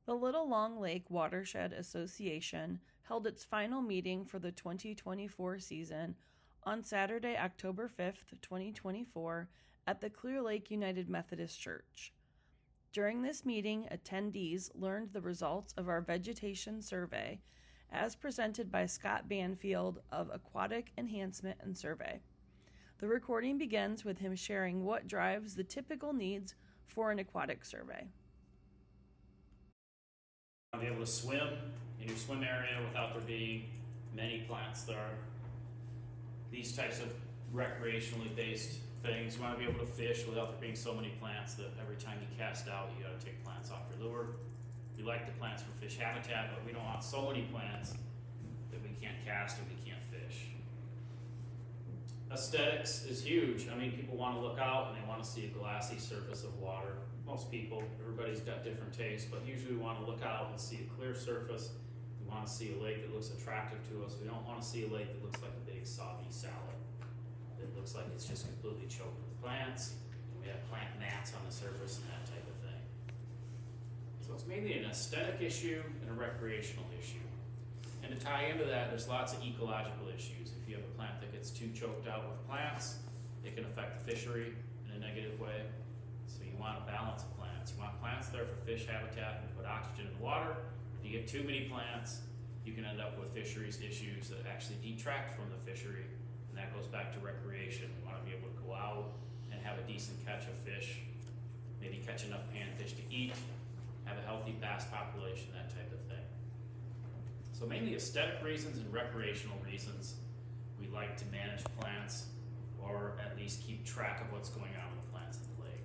The Little Long Lake Watershed Association held its final meeting for the 2024 season on Saturday, October 5th, 2024, at the Clear Lake United Methodist Church. During this meeting, attendees learned the results of our vegetation survey as presented by Scott Banfield of Aquatic Enhancement and Survey. The recording begins with him sharing what drives the typical needs for an aquatic survey. Be able to swim in your swim area without there being many plants there. These types of recreationally based things, you want to be able to fish without there being so many plants that every time you cast out you got to take plants off your lure. We like the plants for fish habitat, but we don't want so many plants that we can't cast and we can't fish. Aesthetics is huge. I mean, people want to look out and they want to see a glassy surface of water. Most people, everybody's got different tastes, but usually we want to look out and see a clear surface. We want to see a lake that looks attractive to us. We don't want to see a lake that looks like a big soggy salad. That looks like it's just completely choked with plants. And we have plant mats on the surface and that type of thing. So it's mainly an aesthetic issue and a recreational issue. And to tie into that, there's lots of ecological issues. If you have a plant that gets too choked out with plants, it can affect the fishery in a negative way. So you want a balance of plants. You want plants there for fish habitat and put oxygen in the water. If you get too many plants, you can end up with fisheries issues that actually detract from the fishery, and that goes back to recreation. We want to be able to go out and have a decent catch of fish, maybe catch enough panfish to eat, have a healthy bass population, that type of thing. So mainly aesthetic reasons and recreational reasons, we like to manage plants or at least keep track of what's going on with the plants in the lake.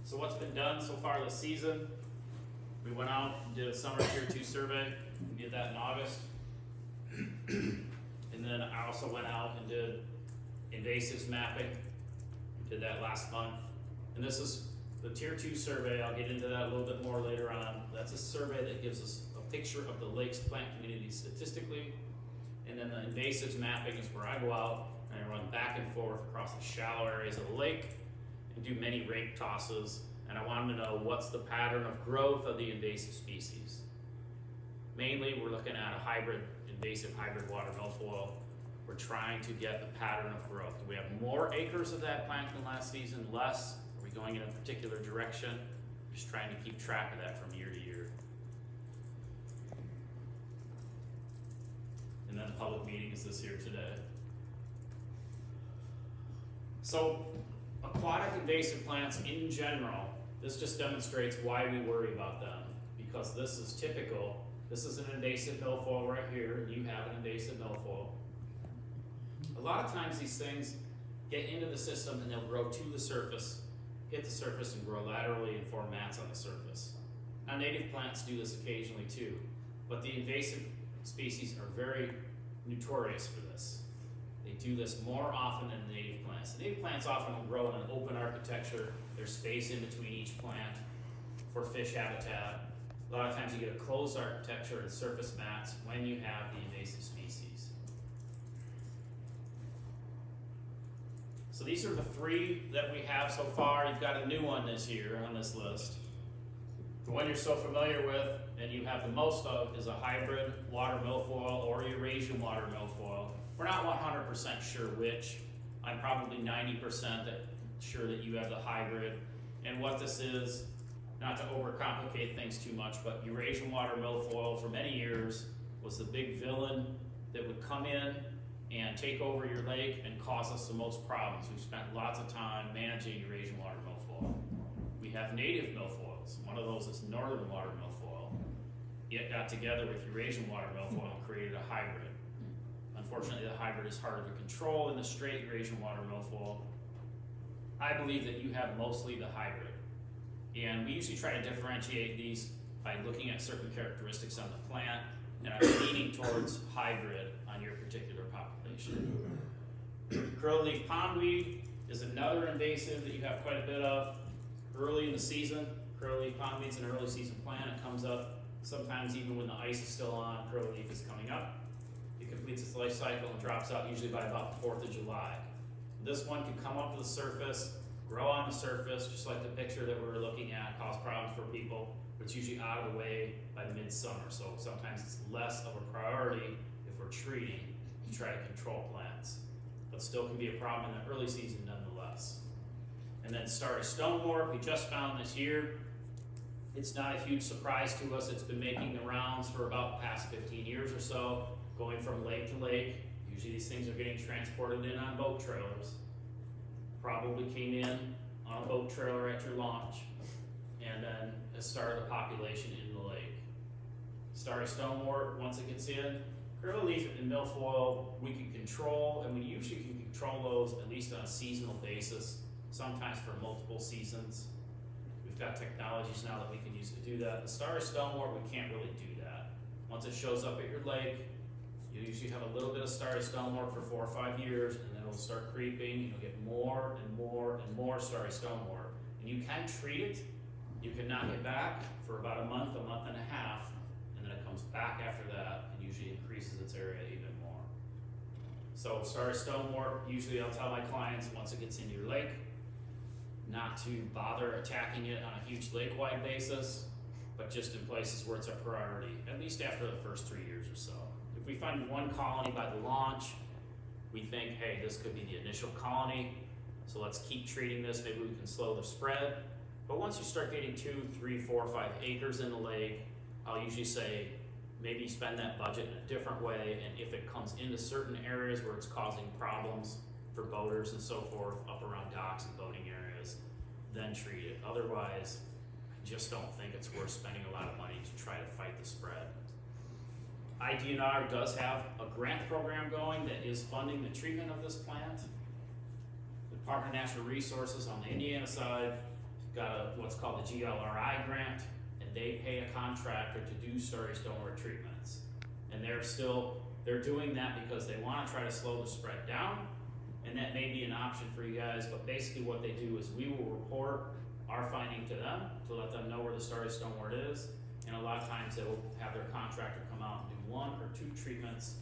So what's been done so far this season? We went out and did a summer tier 2 survey. We did that in August. And then I also went out and did invasives mapping. We did that last month. And this is the tier 2 survey. I'll get into that a little bit more later on. That's a survey that gives us a picture of the lake's plant community statistically. And then the invasives mapping is where I go out and I run back and forth across the shallow areas of the lake and do many rake tosses, and I want them to know what's the pattern of growth of the invasive species. Mainly, we're looking at a invasive hybrid water milfoil. We're trying to get the pattern of growth. Do we have more acres of that plant than last season? Less? Are we going in a particular direction? Just trying to keep track of that from year to year. And then the public meeting is this year today. So, aquatic invasive plants in general, this just demonstrates why we worry about them, because this is typical. This is an invasive milfoil right here, and you have an invasive milfoil. A lot of times these things get into the system and they'll grow to the surface, hit the surface and grow laterally and form mats on the surface. Now native plants do this occasionally too, but the invasive species are very notorious for this. They do this more often than native plants. The native plants often will grow in an open architecture. There's space in between each plant for fish habitat. A lot of times you get a closed architecture and surface mats when you have the invasive species. So these are the 3 that we have so far. You've got a new one this year on this list. The one you're so familiar with and you have the most of is a hybrid water milfoil or Eurasian water milfoil. We're not 100% sure which. I'm probably 90% sure that you have the hybrid. And what this is, not to overcomplicate things too much, but Eurasian water milfoil for many years was the big villain that would come in and take over your lake and cause us the most problems. We've spent lots of time managing Eurasian water milfoil. We have native milfoils. One of those is northern water milfoil. It got together with Eurasian water milfoil and created a hybrid. Unfortunately, the hybrid is harder to control than the straight Eurasian water milfoil. I believe that you have mostly the hybrid. And we usually try to differentiate these by looking at certain characteristics on the plant, and I'm leaning towards hybrid on your particular population. Curly-leaf pondweed is another invasive that you have quite a bit of early in the season. Curly-leaf pondweed is an early season plant. It comes up sometimes even when the ice is still on, curly-leaf is coming up. It completes its life cycle and drops out usually by about the 4th of July. This one can come up to the surface grow on the surface, just like the picture that we were looking at, cause problems for people, but it's usually out of the way by midsummer. So sometimes it's less of a priority if we're treating to try to control plants, but still can be a problem in the early season nonetheless. And then starry stonewort, we just found this year. It's not a huge surprise to us. It's been making the rounds for about the past 15 years or so, going from lake to lake. Usually these things are getting transported in on boat trailers. Probably came in on a boat trailer at your launch, and then has started a population in the lake. Starry stonewort, once it gets in, curly leaf and milfoil we can control, and we usually can control those at least on a seasonal basis, sometimes for multiple seasons. We've got technologies now that we can use to do that. The starry stonewort, we can't really do that. Once it shows up at your lake, you usually have a little bit of starry stonewort for 4 or 5 years, and then it'll start creeping, and you'll get more and more and more starry stonewort. And you can treat it, you can knock it back for about a month and a half, and then it comes back after that, and usually increases its area even more. So starry stonewort, usually I'll tell my clients once it gets into your lake, not to bother attacking it on a huge lake-wide basis, but just in places where it's a priority, at least after the first 3 years or so. If we find one colony by the launch, we think, hey, this could be the initial colony, so let's keep treating this, maybe we can slow the spread. But once you start getting 2, 3, 4, 5 acres in the lake, I'll usually say, maybe spend that budget in a different way, and if it comes into certain areas where it's causing problems for boaters and so forth, up around docks and boating areas, then treat it. Otherwise, I just don't think it's worth spending a lot of money to try to fight the spread. IDNR does have a grant program going that is funding the treatment of this plant. The Department of Natural Resources on the Indiana side got what's called the GLRI grant, and they pay a contractor to do starry stonewort treatments. And they're doing that because they want to try to slow the spread down, and that may be an option for you guys, but basically what they do is we will report our finding to them to let them know where the starry stonewort is, and a lot of times they will have their contractor come out and do 1 or 2 treatments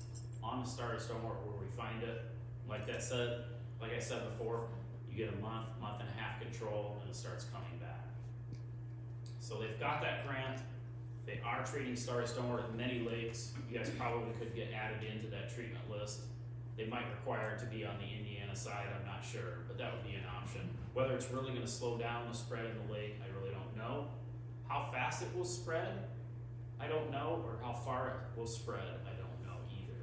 on the starry stonewort where we find it. Like I said before, you get a month and a half control, and it starts coming back. So they've got that grant. They are treating starry stonewort in many lakes. You guys probably could get added into that treatment list. They might require it to be on the Indiana side, I'm not sure, but that would be an option. Whether it's really gonna slow down the spread in the lake, I really don't know. How fast it will spread, I don't know, or how far it will spread, I don't know either.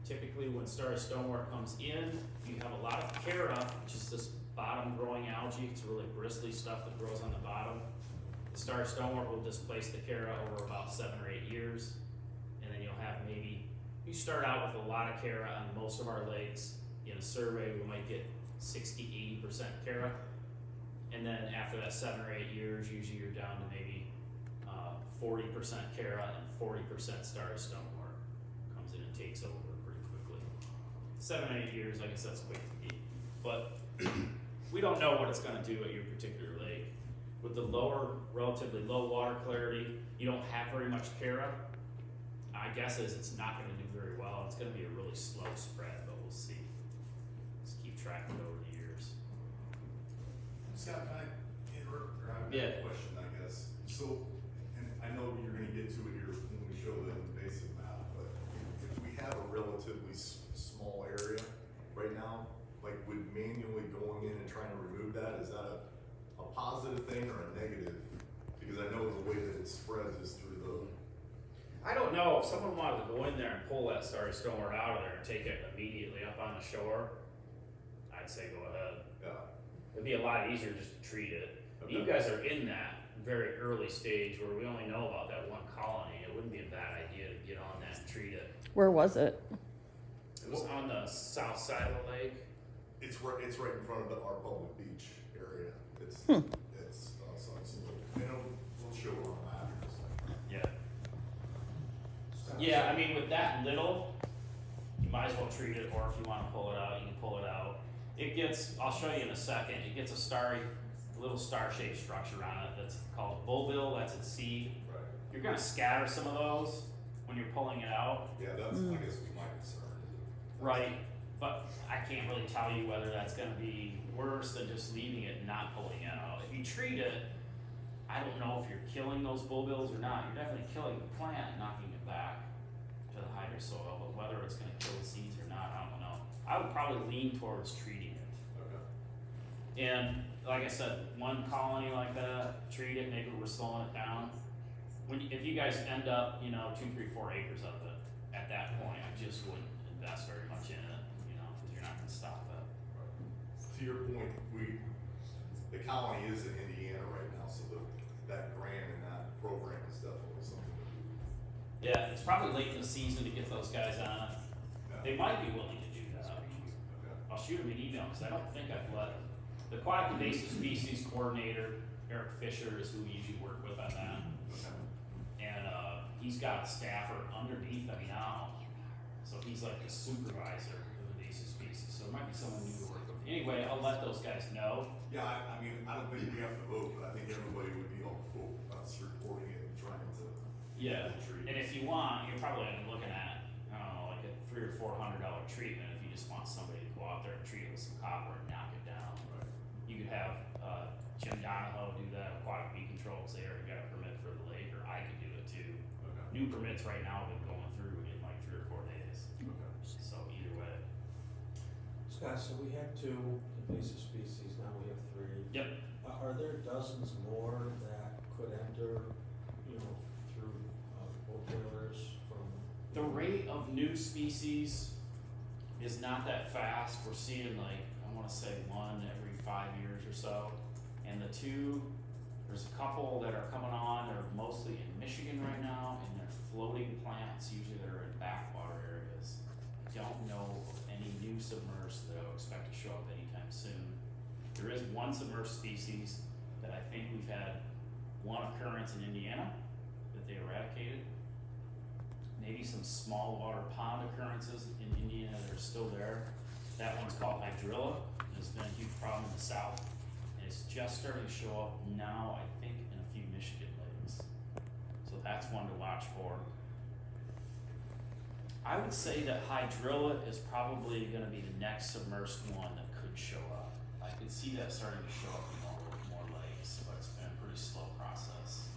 Typically when starry stonewort comes in, you have a lot of chara, which is this bottom growing algae. It's really bristly stuff that grows on the bottom. The starry stonewort will displace the chara over about 7 or 8 years, and then you'll have you start out with a lot of chara on most of our lakes. In a survey, we might get 60–80% chara, and then after that 7 or 8 years, usually you're down to maybe 40% chara and 40% starry stonewort. Comes in and takes over pretty quickly. 7 or 8 years, I guess that's quick to beat. But we don't know what it's going to do at your particular lake. With the relatively low water clarity, you don't have very much chara. My guess is it's not going to do very well. It's going to be a really slow spread, but we'll see. Just keep tracking it over the years. Scott, can I interrupt? Or I have Yeah. a question, I guess. So, and I know you're going to get to it here when we show the invasive map, but if we have a relatively small area right now, like would manually going in and trying to remove that, is that a positive thing or a negative? Because I know the way that it spreads is through the... I don't know, if someone wanted to go in there and pull that starry stonewort out of there and take it immediately up on the shore, I'd say go ahead. Yeah. It'd be a lot easier just to treat it. Okay. You guys are in that very early stage where we only know about that one colony. It wouldn't be a bad idea to get on that and treat it. Where was it? It was on the south side of the lake. It's right in front of our public beach area. It's so we'll show it on the map in a second. Yeah. Yeah, I mean, with that little, you might as well treat it, or if you want to pull it out, you can pull it out. It gets, I'll show you in a second, it gets a little star-shaped structure on it that's called bulbil, that's its seed. Right. You're going to scatter some of those when you're pulling it out. Yeah, that's, I guess, was my concern. Right, but I can't really tell you whether that's going to be worse than just leaving it and not pulling it out. If you treat it, I don't know if you're killing those bulbils or not. You're definitely killing the plant, knocking it back to the hydrosoil, but whether it's gonna kill the seeds or not, I don't know. I would probably lean towards treating it. Okay. And like I said, one colony like that, treat it, maybe we're slowing it down. If you guys end up, 2, 3, 4 acres of it, at that point, I just wouldn't invest very much in it, because you're not gonna stop it. To your point, the colony is in Indiana right now, so that grant and that program is definitely something to do. Yeah, it's probably late in the season to get those guys on it. Yeah. They might be willing to do that. Okay. I'll shoot them an email, because I don't think I've let, the aquatic invasive species coordinator, Eric Fisher, is who we usually work with on that. Okay. And, he's got a staffer underneath him now, so he's like the supervisor of invasive species, so it might be someone new to work with. Anyway, I'll let those guys know. Yeah, I mean, I don't think we have to vote, but I think everybody would be helpful us reporting it and trying to. Yeah, treat and it. if you want, you're probably gonna be looking at, I don't know, like a $300 or $400 treatment if you just want somebody to go out there and treat it with some copper and knock it down. Right. You could have, Jim Donahoe do that, aquatic bee control, because they already got a permit for the lake, or I could do it too. Okay. New permits right now have been going through in like 3 or 4 days, Okay. so either way. Scott, so we have 2 invasive species, now we have 3. Yep. Are there dozens more that could enter, through boilers from? The rate of new species is not that fast. We're seeing like, I wanna say 1 every 5 years or so. And the 2, there's a couple that are coming on, they're mostly in Michigan right now, and they're floating plants, usually that are in backwater areas. I don't know of any new submersed that I would expect to show up anytime soon. There is one submersed species that I think we've had 1 occurrence in Indiana that they eradicated. Maybe some small water pond occurrences in Indiana that are still there. That one's called hydrilla. It's been a huge problem in the south. And it's just starting to show up now, I think, in a few Michigan lakes. So that's one to watch for. I would say that hydrilla is probably gonna be the next submersed one that could show up. I could see that starting to show up in more lakes, but it's been a pretty slow process.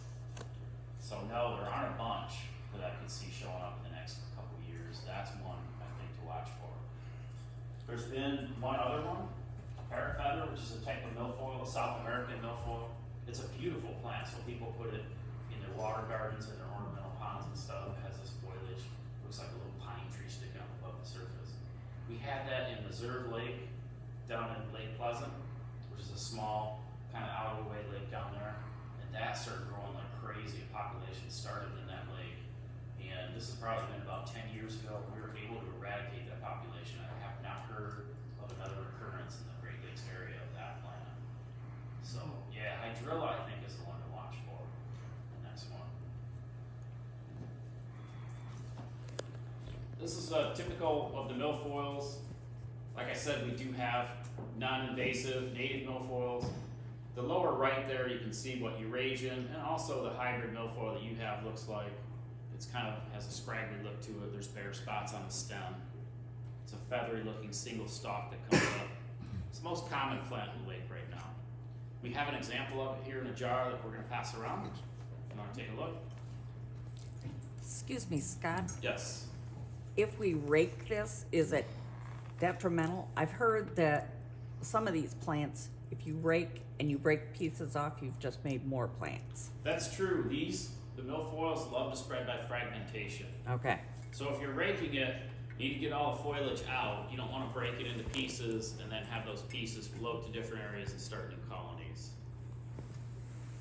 So no, there aren't a bunch that I could see showing up in the next couple of years. That's one I think to watch for. There's been one other one, a parrot feather, which is a type of milfoil, a South American milfoil. It's a beautiful plant, so people put it in their water gardens and their ornamental ponds and stuff. It has this foliage, looks like a little pine tree sticking up above the surface. We had that in Reserve Lake, down in Lake Pleasant, which is a small, kind of out of the way lake down there. And that started growing like crazy. A population started in that lake. And this has probably been about 10 years ago. We were able to eradicate that population. I have not heard of another occurrence in the Great Lakes area of that plant. So yeah, hydrilla I think is the one to watch for. The next one. This is typical of the milfoils. Like I said, we do have non-invasive native milfoils. The lower right there, you can see what Eurasian and also the hybrid milfoil that you have looks like. It's kind of has a scraggly look to it. There's bare spots on the stem. It's a feathery looking single stalk that comes up. It's the most common plant in the lake right now. We have an example of it here in a jar that we're going to pass around. You want to take a look? Excuse me, Scott. Yes. If we rake this, is it detrimental? I've heard that some of these plants, if you rake and you break pieces off, you've just made more plants. That's true. The milfoils love to spread by fragmentation. Okay. So if you're raking it, you need to get all the foliage out. You don't want to break it into pieces and then have those pieces float to different areas and start new colonies.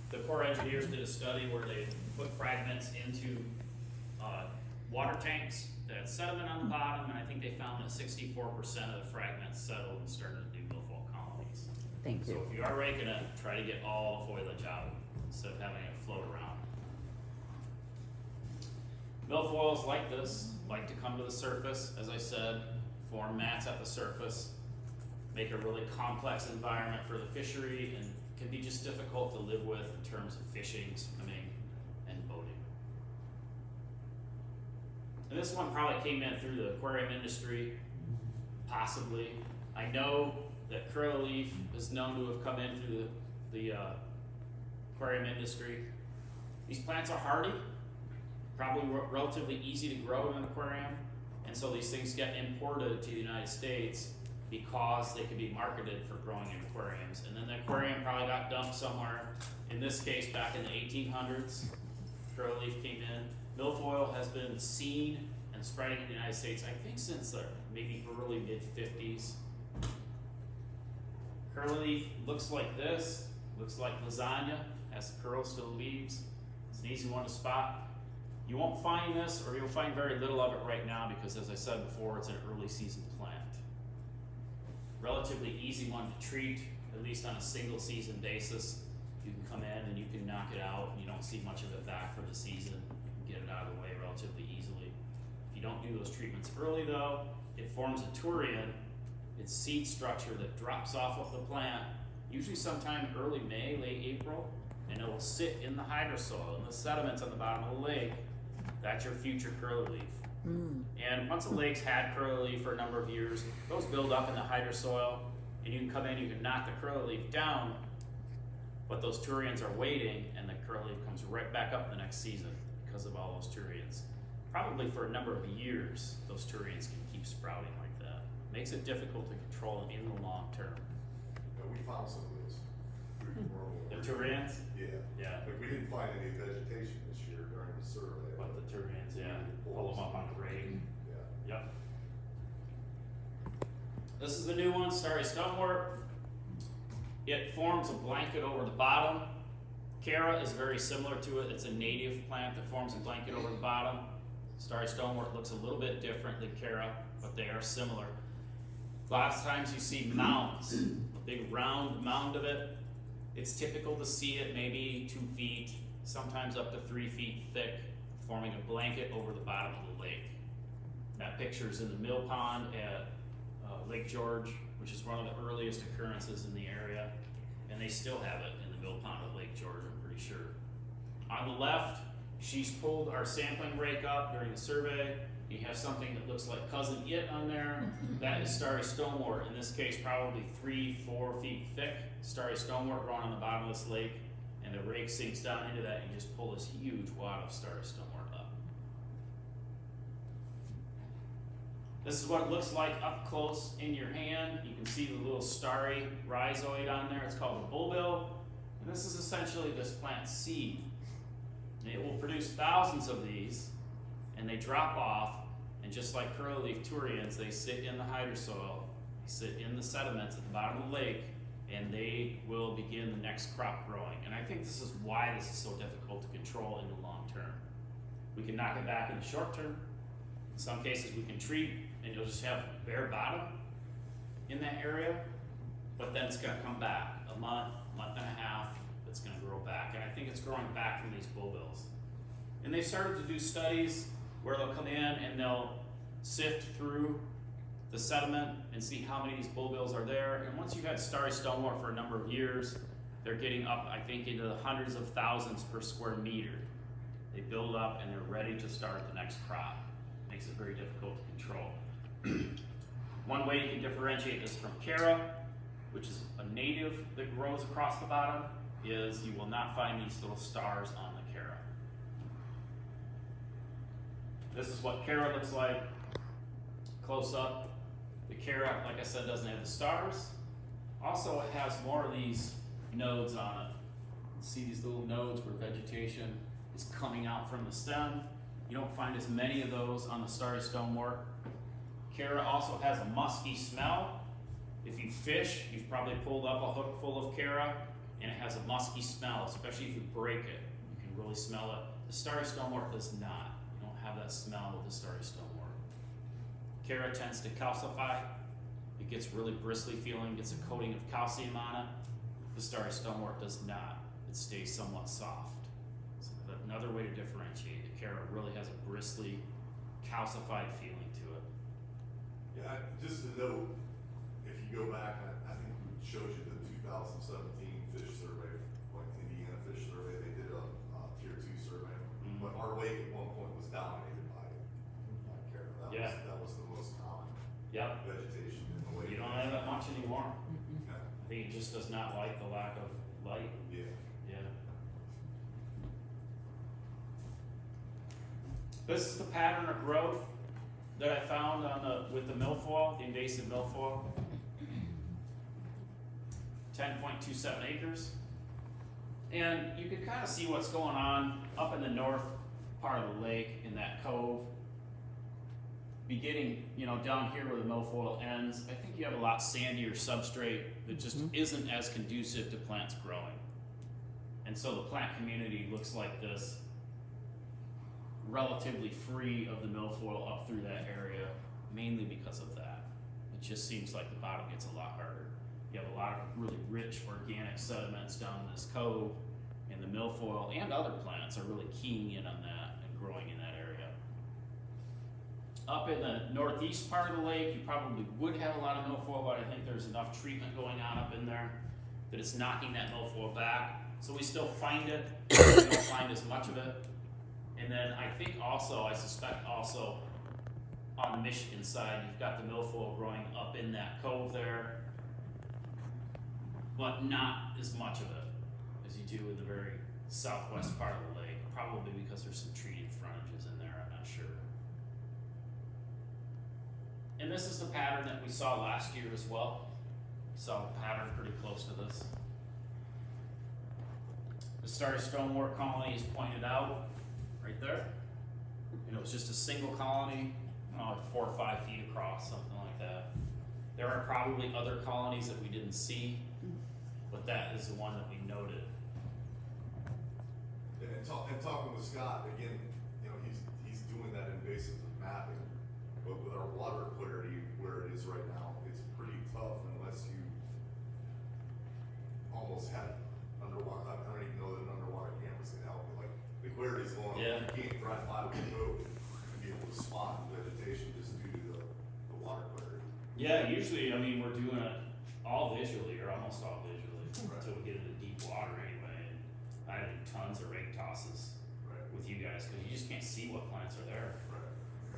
The Corps engineers did a study where they put fragments into water tanks that had sediment on the bottom, and I think they found that 64% of the fragments settled and started new milfoil colonies. Thank So you. if you are raking it, try to get all the foliage out instead of having it float around. Milfoils like this like to come to the surface, as I said, form mats at the surface, make a really complex environment for the fishery, and can be just difficult to live with in terms of fishing, swimming, and boating. And this one probably came in through the aquarium industry, possibly. I know that curly-leaf is known to have come in through the aquarium industry. These plants are hardy, probably relatively easy to grow in an aquarium, and so these things get imported to the United States because they can be marketed for growing in aquariums. And then the aquarium probably got dumped somewhere. In this case, back in the 1800s, curly-leaf came in. Milfoil has been seen and spreading in the United States, I think since the maybe early mid-50s. Curly-leaf looks like this, looks like lasagna, has curls to the leaves. It's an easy one to spot. You won't find this, or you'll find very little of it right now because, as I said before, it's an early season plant. Relatively easy one to treat, at least on a single season basis. You can come in and you can knock it out, and you don't see much of it back for the season. You can get it out of the way relatively easily. If you don't do those treatments early though, it forms a turion, its seed structure that drops off of the plant, usually sometime early May, late April, and it will sit in the hydrosoil, in the sediments on the bottom of the lake. That's your future curly leaf. And once a lake's had curly leaf for a number of years, those build up in the hydrosoil, and you can come in, you can knock the curly leaf down, but those turions are waiting, and the curly leaf comes right back up the next season because of all those turions. Probably for a number of years, those turions can keep sprouting like that. Makes it difficult to control them in the long term. Yeah, we found some of those. The turions? Yeah. Yeah. Like we didn't find any vegetation this year during the survey. But the turions, yeah, pull them up on the rake. Yeah. Yep. This is the new one, starry stonewort. It forms a blanket over the bottom. Cara is very similar to it. It's a native plant that forms a blanket over the bottom. Starry stonewort looks a little bit different than Cara, but they are similar. Lots of times you see mounds, a big round mound of it. It's typical to see it maybe 2 feet, sometimes up to 3 feet thick, forming a blanket over the bottom of the lake. That picture is in the mill pond at Lake George, which is one of the earliest occurrences in the area, and they still have it in the mill pond at Lake George, I'm pretty sure. On the left, she's pulled our sampling rake up during the survey. You have something that looks like Cousin It on there. That is starry stonewort, in this case probably 3-4 feet thick. Starry stonewort growing on the bottom of this lake, and the rake sinks down into that and you just pull this huge wad of starry stonewort up. This is what it looks like up close in your hand. You can see the little starry rhizoid on there. It's called a bulbil. And this is essentially this plant's seed. And it will produce thousands of these, and they drop off, and just like curly leaf turions, they sit in the hydrosoil, they sit in the sediments at the bottom of the lake, and they will begin the next crop growing. And I think this is why this is so difficult to control in the long term. We can knock it back in the short term. In some cases we can treat, and you'll just have bare bottom in that area, but then it's gonna come back a month and a half, it's gonna grow back. And I think it's growing back from these bulbils. And they've started to do studies where they'll come in and they'll sift through the sediment and see how many of these bulbils are there. And once you've had starry stonewort for a number of years, they're getting up, I think, into the hundreds of thousands per square meter. They build up and they're ready to start the next crop. Makes it very difficult to control. One way you can differentiate this from Cara, which is a native that grows across the bottom, is you will not find these little stars on the Cara. This is what Cara looks like close up. The Cara, like I said, doesn't have the stars. Also, it has more of these nodes on it. You see these little nodes where vegetation is coming out from the stem. You don't find as many of those on the starry stonewort. Cara also has a musky smell. If you fish, you've probably pulled up a hook full of Cara, and it has a musky smell, especially if you break it. You can really smell it. The starry stonewort does not. You don't have that smell with the starry stonewort. Cara tends to calcify. It gets really bristly feeling, gets a coating of calcium on it. The starry stonewort does not. It stays somewhat soft. So another way to differentiate it. Cara really has a bristly, calcified feeling to it. Yeah, just to note, if you go back, I think we showed you the 2017 fish survey, like Indiana fish survey, they did a tier 2 survey. But our lake at one point was dominated by Cara. That was the most common vegetation in the lake. You don't have that much anymore. I think it just does not like the lack of light. Yeah. Yeah. This is the pattern of growth that I found with the milfoil, the invasive milfoil. 10.27 acres. And you can kind of see what's going on up in the north part of the lake in that cove. Beginning, down here where the milfoil ends, I think you have a lot sandier substrate that just isn't as conducive to plants growing. And so the plant community looks like this, relatively free of the milfoil up through that area, mainly because of that. It just seems like the bottom gets a lot harder. You have a lot of really rich organic sediments down in this cove, and the milfoil and other plants are really keying in on that and growing in that area. Up in the northeast part of the lake, you probably would have a lot of milfoil, but I think there's enough treatment going on up in there that it's knocking that milfoil back. So we still find it, we don't find as much of it. And then I suspect also on the Michigan side, you've got the milfoil growing up in that cove there, but not as much of it as you do in the very southwest part of the lake, probably because there's some treated frontages in there, I'm not sure. And this is the pattern that we saw last year as well. We saw a pattern pretty close to this. The starry stonewort colony is pointed out right there. And it was just a single colony, like 4 or 5 feet across, something like that. There are probably other colonies that we didn't see, but that is the one that we noted. And talking with Scott, again, he's doing that invasive mapping, but with our water clarity where it is right now, it's pretty tough unless you almost had underwater. I don't even know that an underwater camera's gonna help you. Like the clarity's long, Yeah. you can't drive by with a boat and be able to spot vegetation just due to the water clarity. Yeah, usually, we're doing it all visually, or almost all visually, Right. until we get into deep water anyway. And I do tons of rake tosses Right. with you guys, because you just can't see what plants are there. Right.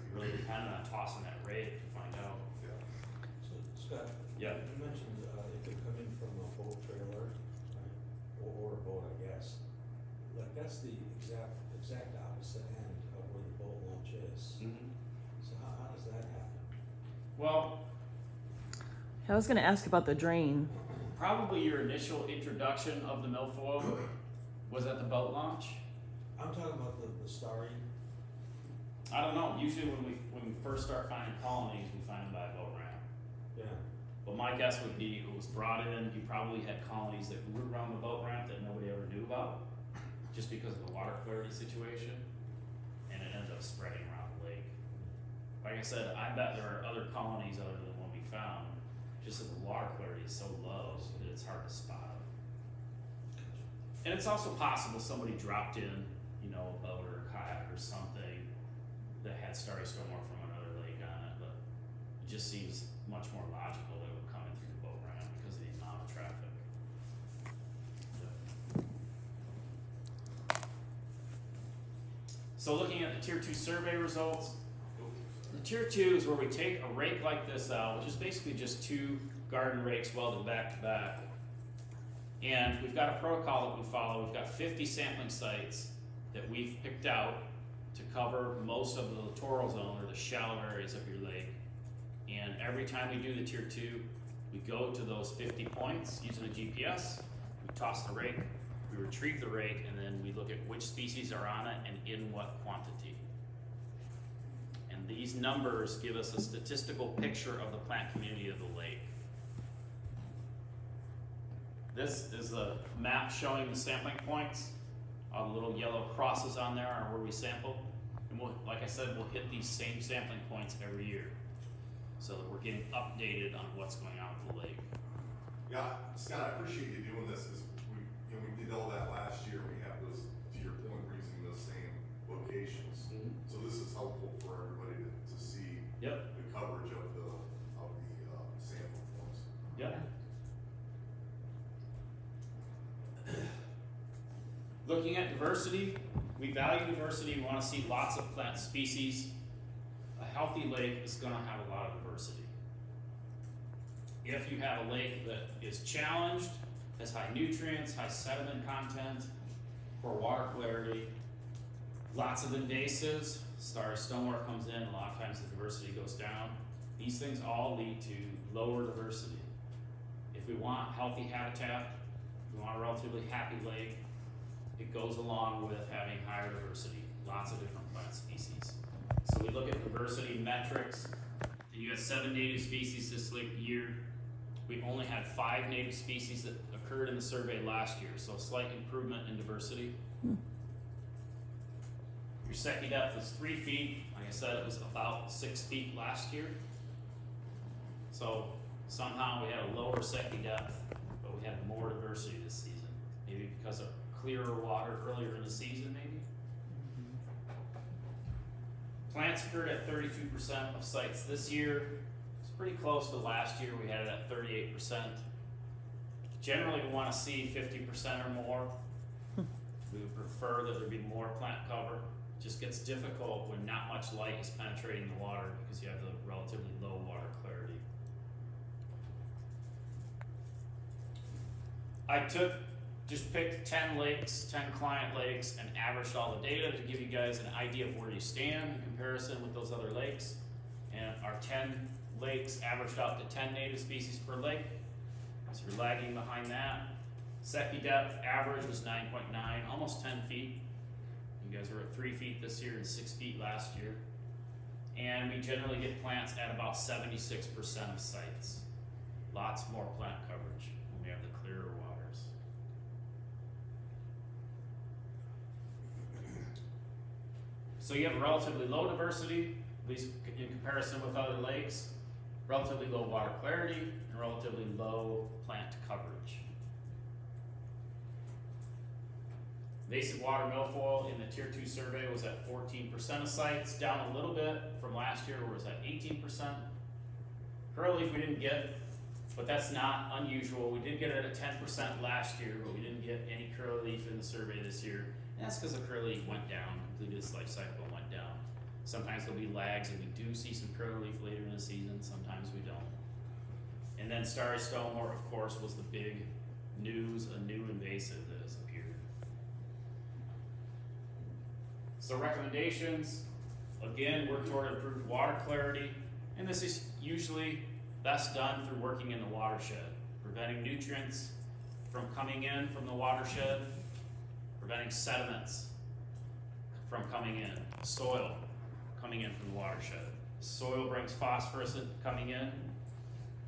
You're really dependent on tossing that rake to find out. Yeah. So, Scott, Yeah. you mentioned it could come in from a boat trailer, right? Or a boat, I guess. Like, that's the exact opposite end of where the boat launch is. So how does that happen? Well, I was going to ask about the drain. probably your initial introduction of the milfoil was at the boat launch. I'm talking about the starry. I don't know. Usually when we first start finding colonies, we find them by a boat ramp. Yeah. But my guess would be it was brought in. You probably had colonies that grew around the boat ramp that nobody ever knew about, just because of the water clarity situation, and it ended up spreading around the lake. Like I said, I bet there are other colonies other than what we found. Just that the water clarity is so low that it's hard to spot. And it's also possible somebody dropped in, a boat or a kayak or something that had starry stonewort from another lake on it, but it just seems much more logical that it would come in through the boat ramp because of the amount of traffic. So looking at the Tier 2 survey results, the Tier 2 is where we take a rake like this out, which is basically just 2 garden rakes welded back to back. And we've got a protocol that we follow. We've got 50 sampling sites that we've picked out to cover most of the littoral zone, or the shallow areas of your lake. And every time we do the Tier 2, we go to those 50 points using a GPS, we toss the rake, we retrieve the rake, and then we look at which species are on it and in what quantity. And these numbers give us a statistical picture of the plant community of the lake. This is a map showing the sampling points. All the little yellow crosses on there are where we sample. And like I said, we'll hit these same sampling points every year, so that we're getting updated on what's going on with the lake. Yeah, Scott, I appreciate you doing this, because we did all that last year. We have those, to your point, we're using those same locations. So this is helpful for everybody to see Yep. the coverage of the sample points. Yep. Looking at diversity, we value diversity. We want to see lots of plant species. A healthy lake is going to have a lot of diversity. if you have a lake that is challenged, has high nutrients, high sediment content, poor water clarity, lots of invasives, starry stoneware comes in, a lot of times the diversity goes down. These things all lead to lower diversity. If we want healthy habitat, we want a relatively happy lake, it goes along with having higher diversity, lots of different plant species. So we look at diversity metrics, and you got 7 native species this year. We only had 5 native species that occurred in the survey last year, so a slight improvement in diversity. Your secchi depth is 3 feet. Like I said, it was about 6 feet last year. So somehow we had a lower secchi depth, but we had more diversity this season. Maybe because of clearer water earlier in the season, maybe. Plants occurred at 32% of sites this year. It's pretty close to last year. We had it at 38%. Generally, we want to see 50% or more. We would prefer that there be more plant cover. It just gets difficult when not much light is penetrating the water because you have the relatively low water clarity. Just picked 10 lakes, 10 client lakes, and averaged all the data to give you guys an idea of where you stand in comparison with those other lakes. And our 10 lakes averaged out to 10 native species per lake. So you're lagging behind that. Secchi depth average was 9.9, almost 10 feet. You guys were at 3 feet this year and 6 feet last year. And we generally get plants at about 76% of sites. Lots more plant coverage when we have the clearer waters. So you have relatively low diversity, at least in comparison with other lakes, relatively low water clarity, and relatively low plant coverage. Invasive water milfoil in the Tier 2 survey was at 14% of sites, down a little bit from last year where it was at 18%. Curleaf we didn't get, but that's not unusual. We did get it at 10% last year, but we didn't get any curleaf in the survey this year. And that's because the curleaf went down, completed its life cycle and went down. Sometimes there'll be lags and we do see some curleaf later in the season, sometimes we don't. And then starry stoneware, of course, was the big news, a new invasive that has appeared. So recommendations, again, work toward improved water clarity, and this is usually best done through working in the watershed, preventing nutrients from coming in from the watershed, preventing sediments from coming in, soil coming in from the watershed. Soil brings phosphorus coming in,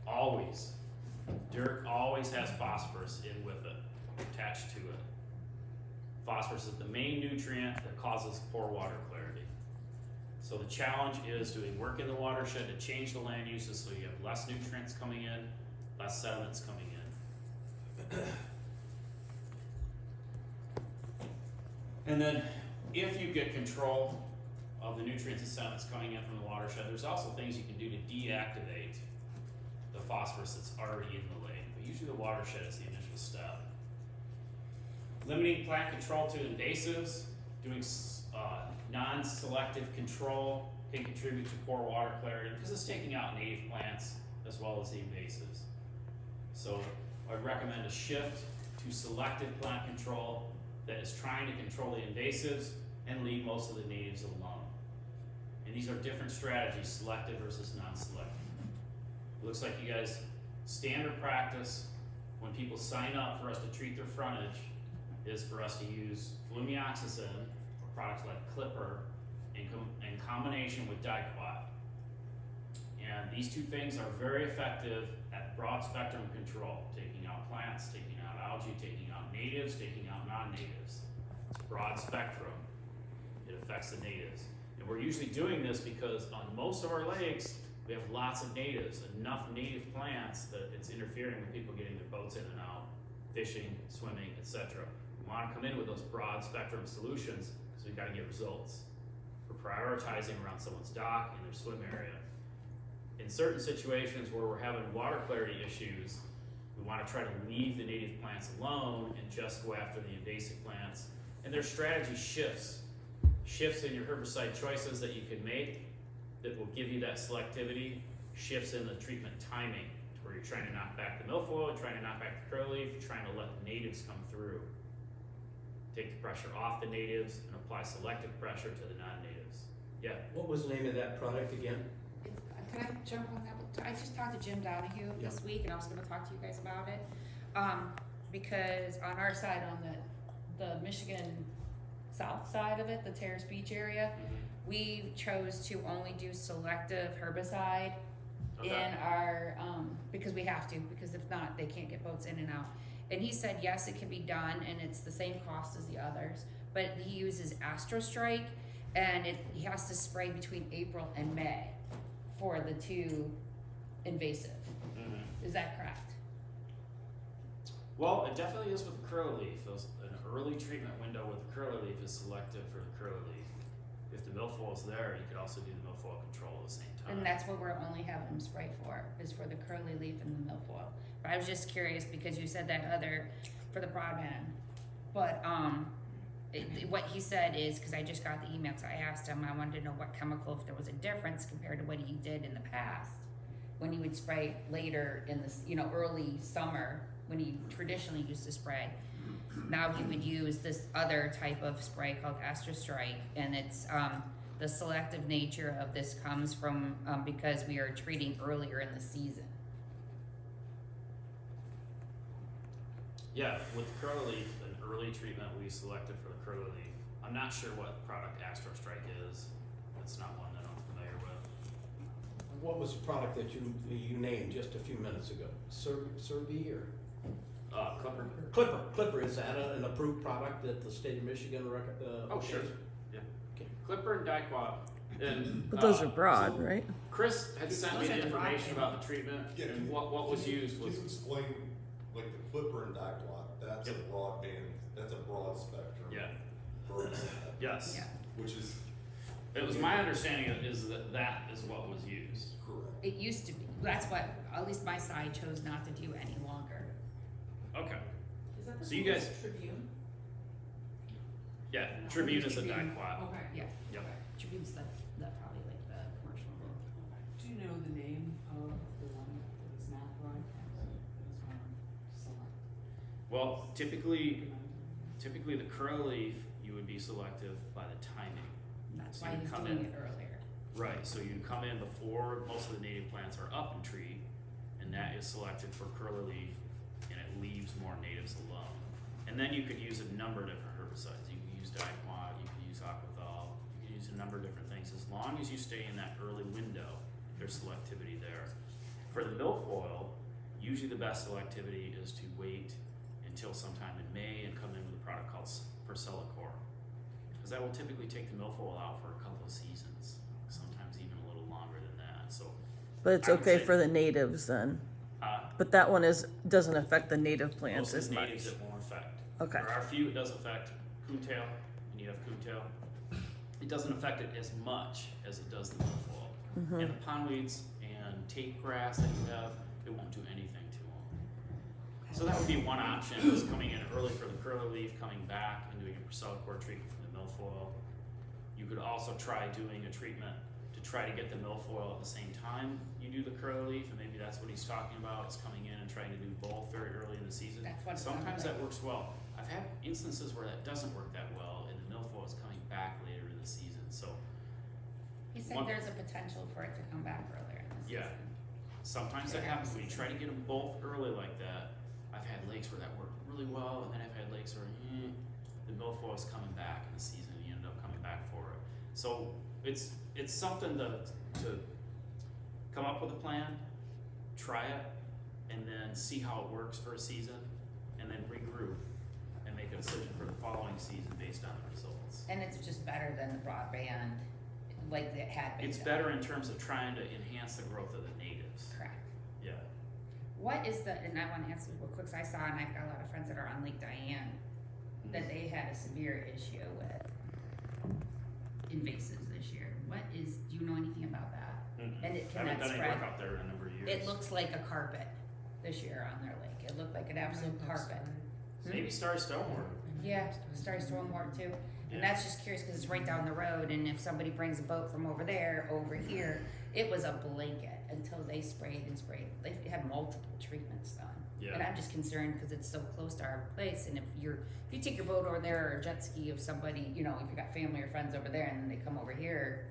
always. Dirt always has phosphorus in with it, attached to it. Phosphorus is the main nutrient that causes poor water clarity. So the challenge is doing work in the watershed to change the land uses so you have less nutrients coming in, less sediments coming in. And then if you get control of the nutrients and sediments coming in from the watershed, there's also things you can do to deactivate the phosphorus that's already in the lake. But usually the watershed is the initial step. Limiting plant control to invasives, doing non-selective control can contribute to poor water clarity because it's taking out native plants as well as the invasives. So I'd recommend a shift to selective plant control that is trying to control the invasives and leave most of the natives alone. And these are different strategies, selective versus non-selective. It looks like you guys, standard practice when people sign up for us to treat their frontage is for us to use flumioxazin or products like Clipper in combination with diquat. And these two things are very effective at broad spectrum control, taking out plants, taking out algae, taking out natives, taking out non-natives. It's broad spectrum. It affects the natives. And we're usually doing this because on most of our lakes, we have lots of natives, enough native plants that it's interfering with people getting their boats in and out, fishing, swimming, etc. We want to come in with those broad spectrum solutions because we've got to get results. We're prioritizing around someone's dock and their swim area. In certain situations where we're having water clarity issues, we want to try to leave the native plants alone and just go after the invasive plants. And their strategy shifts in your herbicide choices that you can make that will give you that selectivity, shifts in the treatment timing to where you're trying to knock back the milfoil, trying to knock back the curly leaf, trying to let the natives come through. Take the pressure off the natives and apply selective pressure to the non-natives. Yeah. What was the name of that product again? Can I jump on that? I just talked to Jim Donahue this week, and I was gonna talk to you guys about it. Because on our side, on the Michigan south side of it, the Terrace Beach area, we chose to only do selective herbicide in our, because we have to, because if not, they can't get boats in and out. And he said, yes, it can be done, and it's the same cost as the others, but he uses Astro Strike, and he has to spray between April and May for the two invasive. Is that correct? Well, it definitely is with the curly leaf. An early treatment window with the curly leaf is selective for the curly leaf. If the milfoil is there, you could also do the milfoil control at the same time. And that's what we're only having them spray for, is for the curly leaf and the milfoil. But I was just curious because you said that other, for the broadband. But, what he said is, cause I just got the email, so I asked him, I wanted to know what chemical, if there was a difference compared to what he did in the past. When he would spray later in the, early summer, when he traditionally used to spray. Now he would use this other type of spray called Astro Strike, and it's, the selective nature of this comes from, because we are treating earlier in the season. Yeah, with the curly leaf, an early treatment we selected for the curly leaf. I'm not sure what product Astro Strike is. It's not one that I'm familiar with. What was the product that you named just a few minutes ago? Survey or? Clipper. Clipper, is that an approved product that the state of Michigan Oh, sure. okays? Yeah. Okay. Clipper and Dicot. And But those are broad, so- right? Chris had sent me Those are the the broad information about the treatment, Yeah, and what was used was. Can you explain, like the Clipper and Diclot, that's a broadband, that's a broad spectrum. Yeah. herbicide, Yes. Yeah. Which is It was my understanding is that is what was used. correct. It used to be, that's what, at least my side chose not to do any longer. Okay. Is that the So you same guys- as Tribune? Yeah, Tribune is a Tribune. Dicot. Okay. Yeah. Yep. Tribune's the probably like the commercial one. Do you know the name of the one that is not broadcast? It's more select. Well, typically the curly leaf, you would be selective by the timing. That's So why you he's come doing in- it earlier. Right, so you come in before most of the native plants are up in tree, and that is selected for curly leaf, and it leaves more natives alone. And then you could use a number of different herbicides. You can use Dicot, you can use Aquathol, you can use a number of different things. As long as you stay in that early window, there's selectivity there. For the milfoil, usually the best selectivity is to wait until sometime in May and come in with a product called Percellacor. Because that will typically take the milfoil out for a couple of seasons, sometimes even a little longer than that. So, But it's I would okay say- for the natives then. But that one doesn't affect the native plants most as of the much. natives it won't affect. Okay. There are a few it does affect. Coontail, when you have coontail, it doesn't affect it as much as it does the milfoil. Mm-hmm. And the pondweeds and tape grass that you have, it won't do anything to them. So that would be one option, is coming in early for the curly leaf, coming back and doing a Percellacor treatment for the milfoil. You could also try doing a treatment to try to get the milfoil at the same time you do the curly leaf, and maybe that's what he's talking about, is coming in and trying to do both very early in the season. That's what it sounds Sometimes like. that works well. I've had instances where that doesn't work that well, and the milfoil is coming back later in the season, so He said One- there's a potential for it to come back earlier in the Yeah. season. sometimes that happens when you try to get them both early like that. I've had lakes where that worked really well, and then I've had lakes where the milfoil is coming back in the season, and you end up coming back for it. So it's something to come up with a plan, try it, and then see how it works for a season, and then regroup and make a decision for the following season based on the results. And it's just better than the broadband, like it had been It's done. better in terms of trying to enhance the growth of the natives. Correct. Yeah. What is and I want to answer real quick, 'cause I saw, and I've got a lot of friends that are on Lake Diane, that they had a severe issue with invasives this year. Do you know anything about that? And it I haven't cannot done any spread. work out there in a number of years. It looks like a carpet this year on their lake. It looked like an absolute carpet. Maybe Star Stonewort. Yeah, starts throwing more too. Yeah. And that's just curious because it's right down the road, and if somebody brings a boat from over there over here, it was a blanket until they sprayed and sprayed. They had multiple treatments done. Yeah. And I'm just concerned because it's so close to our place, and if you take your boat over there or a jet ski of somebody, you know, if you got family or friends over there and then they come over here,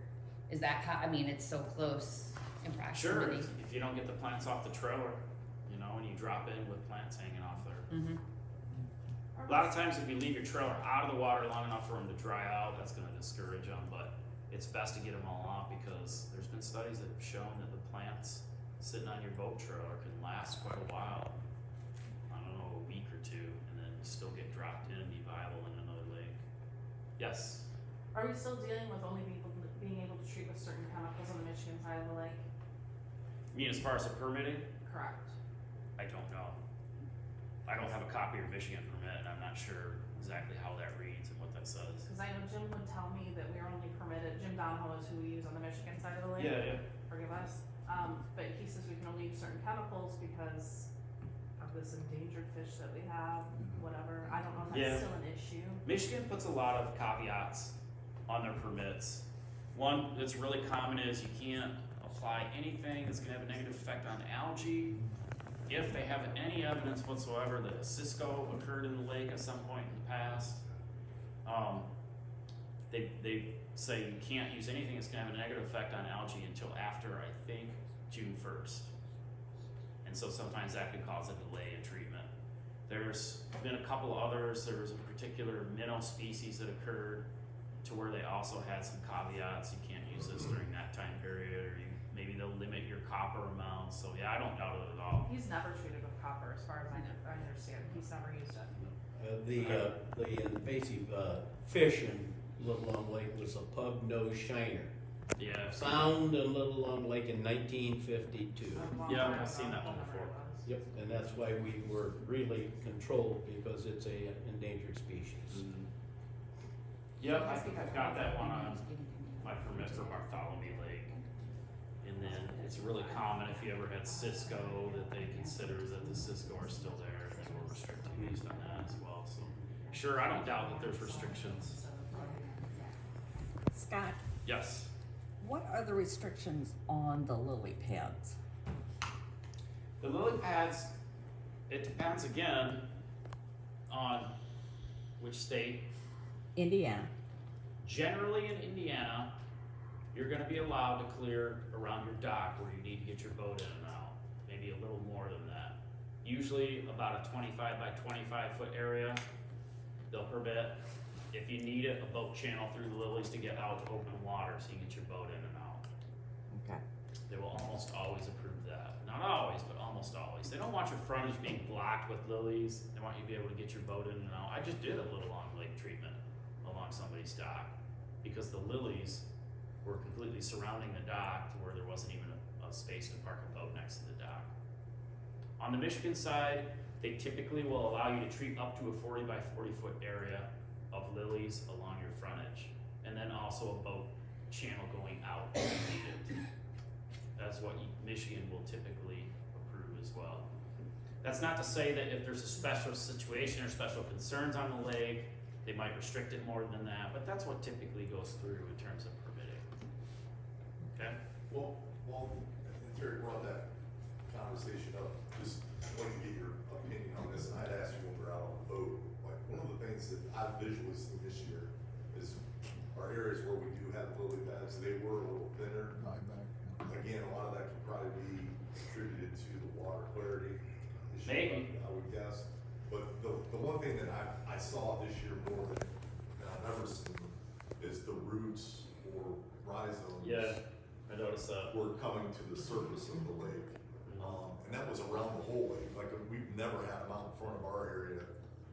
is that how, I mean, it's so close in Sure, proximity. if you don't get the plants off the trailer, you know, and you drop in with plants hanging off there. Mm-hmm. A lot of times if you leave your trailer out of the water long enough for them to dry out, that's gonna discourage them, but it's best to get them all off because there's been studies that have shown that the plants sitting on your boat trailer can last quite a while. I don't know, a week or two, and then still get dropped in and be viable in another lake. Yes? Are we still dealing with only being able to treat with certain chemicals on the Michigan side of the lake? You mean as far as the permitting? Correct. I don't know. I don't have a copy of Michigan permit, and I'm not sure exactly how that reads and what that says. Because I know Jim would tell me that we are only permitted, Jim Donahoe is who we use on the Michigan side of the lake. Yeah. Forgive us. But he says we can only use certain chemicals because of this endangered fish that we have, whatever. I don't know if Yeah. that's still an issue. Michigan puts a lot of caveats on their permits. One that's really common is you can't apply anything that's gonna have a negative effect on algae if they have any evidence whatsoever that a Cisco occurred in the lake at some point in the past. They say you can't use anything that's gonna have a negative effect on algae until after, I think, June 1st. And so sometimes that could cause a delay in treatment. There's been a couple others. There was a particular minnow species that occurred to where they also had some caveats. You can't use this during that time period, or maybe they'll limit your copper amount. So yeah, I don't doubt it at all. He's never treated with copper as far as I understand. He's never used it. The invasive fish in Little Long Lake was a pug nose shiner, Yeah, I've seen found in Little Long Lake in 1952. A long Yeah, time I've ago, seen that one whenever before. it was. Yep, and that's why we were really controlled because it's a endangered species. Mm-hmm. Yep, I think I've got that one on my permit for Bartholomew Lake. And then it's really common if you ever had Cisco that they consider that the Cisco are still there, and they were restricted based on that as well. So sure, I don't doubt that there's restrictions. Scott, Yes. what are the restrictions on the lily pads? The lily pads, it depends again on which state. Indiana. Generally in Indiana, you're gonna be allowed to clear around your dock where you need to get your boat in and out, maybe a little more than that. Usually about a 25 by 25 foot area, they'll permit. If you need it, a boat channel through the lilies to get out to open water so you can get your boat in and out. Okay. They will almost always approve that. Not always, but almost always. They don't want your frontage being blocked with lilies. They want you to be able to get your boat in and out. I just did a little on lake treatment along somebody's dock because the lilies were completely surrounding the dock to where there wasn't even a space to park a boat next to the dock. On the Michigan side, they typically will allow you to treat up to a 40 by 40 foot area of lilies along your frontage, and then also a boat channel going out if you need it. That's what Michigan will typically approve as well. That's not to say that if there's a special situation or special concerns on the lake, they might restrict it more than that, but that's what typically goes through in terms of permitting. Okay? Well, Terry brought that conversation up, just wanted to get your opinion on this, and I'd asked you when we were out on the boat, like, one of the things that I've visually seen this year is our areas where we do have lily pads, they were a little thinner. Again, a lot of that could probably be attributed to the water clarity issue. Maybe. I would guess, but the one thing that I saw this year more than I've ever seen is the roots or rhizomes. Yeah, I noticed that. Were coming to the surface of the lake. And that was around the whole lake. Like, we've never had them out in front of our area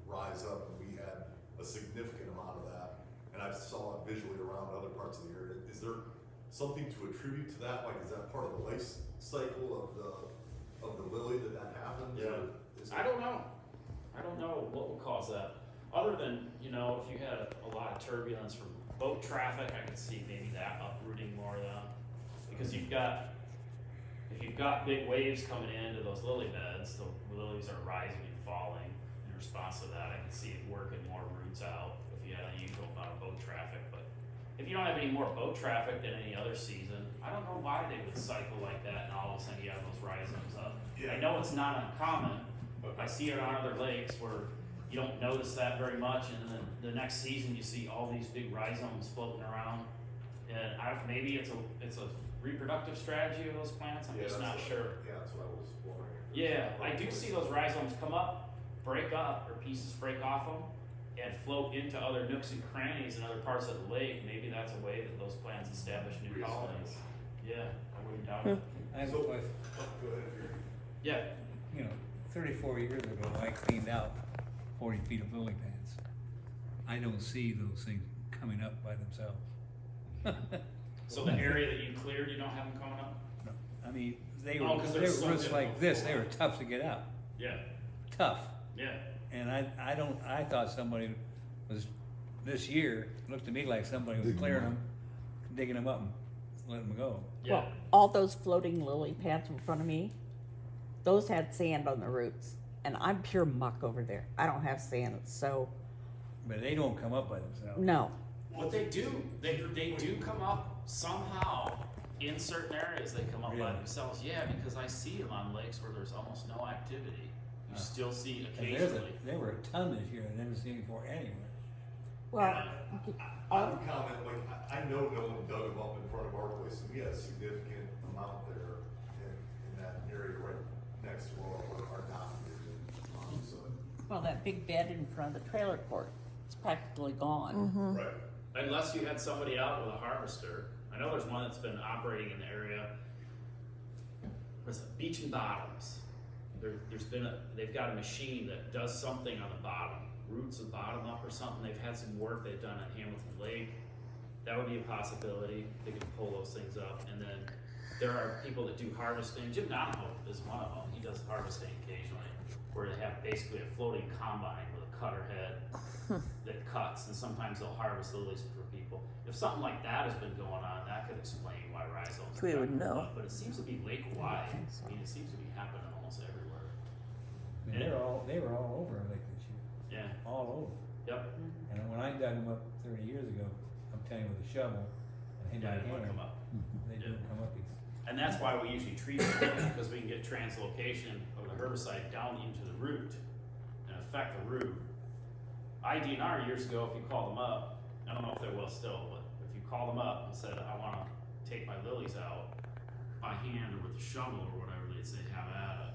rise up, and we had a significant amount of that. And I saw it visually around other parts of the area. Is there something to attribute to that? Like, is that part of the life cycle of the lily that happens? Yeah. Or is I don't know. I don't know what would cause that. Other than, you know, if you had a lot of turbulence from boat traffic, I could see maybe that uprooting more of them. Because if you've got big waves coming into those lily beds, the lilies are rising and falling. In response to that, I could see it working more roots out if you had an unusual amount of boat traffic. But if you don't have any more boat traffic than any other season, I don't know why they would cycle like that and all of a sudden you have those rhizomes up. Yeah. I know it's not uncommon, but I see it on other lakes where you don't notice that very much, and then the next season you see all these big rhizomes floating around. And maybe it's a reproductive strategy of those plants, I'm just not sure. Yeah, that's what I was wondering. Yeah, I do see those rhizomes come up, break up, or pieces break off them, and float into other nooks and crannies in other parts of the lake. Maybe that's a way that those plants establish new colonies. Yeah, I wouldn't doubt it. I have a question. Go ahead, Jerry. Yeah, 34 years ago, I cleaned out 40 feet of lily pads. I don't see those things coming up by themselves. so the area that you cleared, you don't have them coming up? No, I mean, they Oh, were 'cause they they're were so roots like difficult this. to They pull were out. tough to get out. Yeah, Tough. yeah. And I thought somebody was this year looked to me like somebody was clearing them, digging them up and letting them go. Yeah. Well, all those floating lily pads in front of me, those had sand on the roots, and I'm pure muck over there. I don't have sand, so But they don't come up by themselves. no. What they do, they do come up somehow in certain areas. They come up by Really? themselves. Yeah, because I see them on lakes where there's almost no activity. You still see And occasionally. there were a ton this year. I never seen before anywhere. Well, I would comment, like, I know no one dug them up in front of our place, and we had a significant amount there in that area right next to our dock here. So, well, that big bed in front of the trailer court, it's practically gone. right. Unless you had somebody out with a harvester. I know there's one that's been operating in the area. What's it? Beach and Bottoms. They've got a machine that does something on the bottom, roots the bottom up or something. They've had some work they've done at Hamilton Lake. That would be a possibility. They could pull those things up. And then there are people that do harvesting. Jim Donahoe is one of them. He does harvesting occasionally, where they have basically a floating combine with a cutter head that cuts, and sometimes they'll harvest lilies for people. If something like that has been going on, that could explain why rhizomes. We would have know. But it seems to be lake-wide. I mean, it seems to be happening almost everywhere. I mean, they were all over like this year. Yeah. All over. Yep. And when I dug them up 30 years ago, I'm telling you, with a shovel and Yeah, my they won't hand, come up. they didn't come up easy. And that's why we usually treat them, because we can get translocation of the herbicide down into the root and affect the root. IDNR years ago, if you called them up, I don't know if they will still, but if you called them up and said, I wanna take my lilies out by hand or with a shovel or whatever, they'd say, have at it.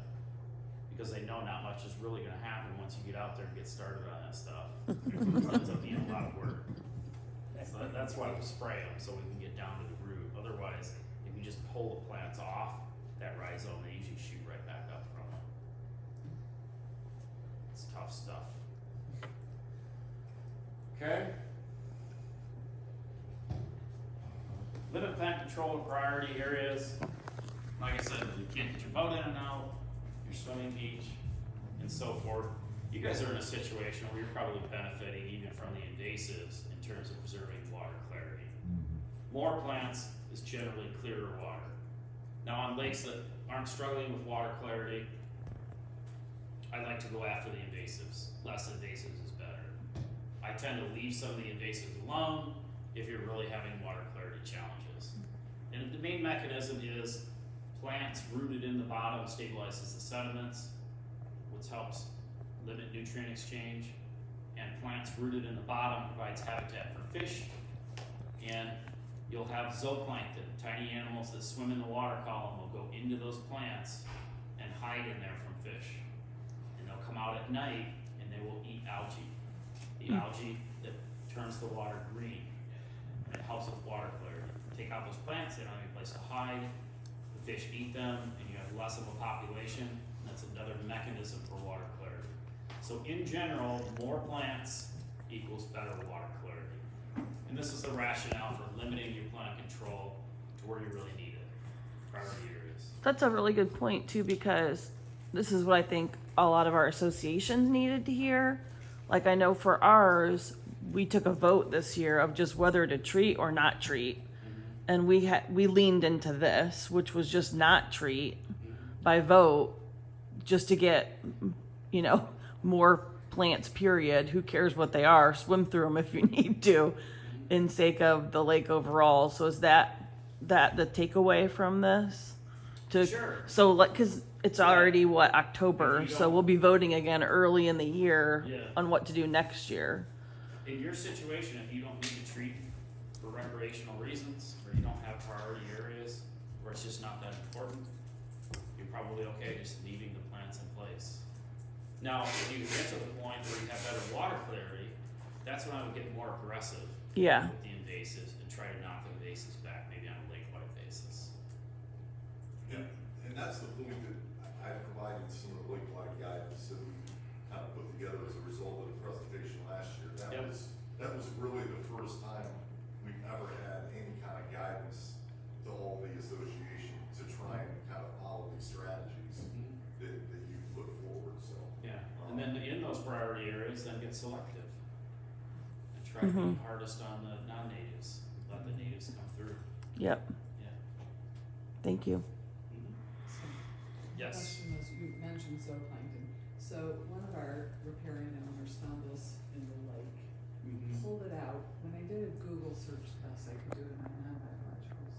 Because they know not much is really gonna happen once you get out there and get started on that stuff. It ends up being a lot of work. So that's why we spray them, so we can get down to the root. Otherwise, if you just pull the plants off that rhizome, they usually shoot right back up from it. It's tough stuff. Okay. Limit plant control in priority areas. Like I said, you can't get your boat in and out, your swimming beach, and so forth. You guys are in a situation where you're probably benefiting even from the invasives in terms of preserving water clarity. More plants is generally clearer water. Now on lakes that aren't struggling with water clarity, I like to go after the invasives. Less invasives is better. I tend to leave some of the invasives alone if you're really having water clarity challenges. And the main mechanism is plants rooted in the bottom stabilizes the sediments, which helps limit nutrient exchange, and plants rooted in the bottom provides habitat for fish, and you'll have zooplankton, tiny animals that swim in the water column will go into those plants and hide in there from fish. And they'll come out at night and they will eat algae. The algae that turns the water green, and it helps with water clarity. Take out those plants, they don't have any place to hide, the fish eat them, and you have less of a population. That's another mechanism for water clarity. So in general, more plants equals better water clarity. And this is the rationale for limiting your plant control to where you really need it, priority areas. That's a really good point too, because this is what I think a lot of our associations needed to hear. Like I know for ours, we took a vote this year of just whether to treat or not treat. And we leaned into this, which was just not treat by vote, just to get, more plants, period. Who cares what they are? Swim through them if you need to, in sake of the lake overall. So is that that the takeaway from this? Sure. So like, cause it's already what, October, If you so don't- we'll be voting again early in the year Yeah. on what to do next year. In your situation, if you don't need to treat for recreational reasons, or you don't have priority areas, or it's just not that important, you're probably okay just leaving the plants in place. Now, if you get to the point where you have better water clarity, that's when I would get more aggressive Yeah. with the invasives and try to knock the invasives back, maybe on a lake-wide basis. Yeah, and that's the point that I provided some of the lake-wide guidance that we kind of put together as a result of the presentation last year. Yep. That was really the first time we've ever had any kind of guidance to all the association to try and kind of follow these strategies that you put forward, so. Yeah, and then in those priority areas, then get selective. And try to be hardest on the non-natives, let the natives come through, Yep. yeah. Thank you. Yes, Question was, you mentioned zooplankton. So one of our riparian owners found this in the lake, pulled it out. When I did a Google search test, I could do it in my non-biologicals.